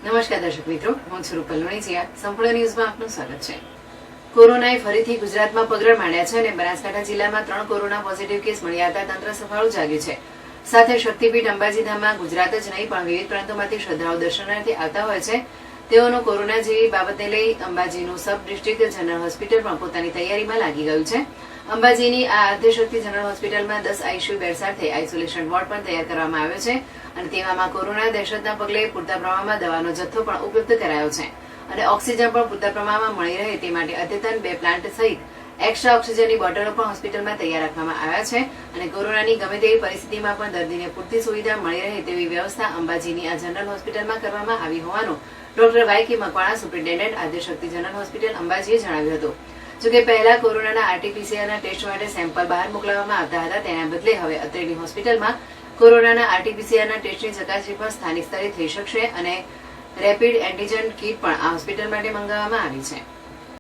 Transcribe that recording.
નમસ્કાર દર્શક મિત્રો, હું છું રૂપલ લોણીચિયા. સંપૂર્ણ ન્યૂઝમાં આપનું સ્વાગત છે. કોરોનાએ ફરીથી ગુજરાતમાં પગરણ માંડ્યા છે અને બનાસકાંઠા જિલ્લામાં 3 કોરોના પોઝિટિવ કેસ મળ્યા હતા તંત્ર સફાળું જાગ્યું છે. સાથે શક્તિપીઠ અંબાજી ધામમાં ગુજરાત જ નહીં પણ વિવિધ પ્રાંતોમાંથી શ્રદ્ધાળુ દર્શનાર્થે આવતા હોય છે. તેઓનો કોરોના જેવી બાબતને લઈ અંબાજીનું સબ ડિસ્ટ્રિક્ટ જનરલ હોસ્પિટલ પણ પોતાની તૈયારીમાં લાગી ગયું છે. અંબાજીની આ આદ્યશક્તિ જનરલ હોસ્પિટલમાં 10 આઈસીયુ બેડ સાથે આઇસોલેશન વોર્ડ પણ તૈયાર કરવામાં આવ્યો છે અને તેવામાં કોરોના દહેશતના પગલે પૂરતા પ્રમાણમાં દવાનો જથ્થો પણ ઉપલબ્ધ કરાયો છે અને ઓક્સિજન પણ પૂરતા પ્રમાણમાં મળી રહે તે માટે અદ્યતન 2 પ્લાન્ટ સહિત એક્સ્ટ્રા ઓક્સિજનની બોટલો પણ હોસ્પિટલમાં તૈયાર રાખવામાં આવ્યા છે અને કોરોનાની ગમે તેવી પરિસ્થિતિમાં પણ દર્દીને પૂરતી સુવિધા મળી રહે તેવી વ્યવસ્થા અંબાજીની આ જનરલ હોસ્પિટલમાં કરવામાં આવી હોવાનું doctor Y K. Makwana, superintendent Adyashakti general hospital અંબાજીએ જણાવ્યું હતું. જોકે પહેલા કોરોનાના આરટીપીસીઆરના ટેસ્ટ માટે સેમ્પલ બહાર મોકલવામાં આવતા હતા તેના બદલે હવે અત્રેની હોસ્પિટલમાં કોરોનાના આરટીપીસીઆરના ટેસ્ટની ચકાસણી પણ સ્થાનિક સ્તરે થઈ શકશે અને રેપિડ એન્ટીજન કીટ પણ આ હોસ્પિટલ માટે મંગાવવામાં આવી છે.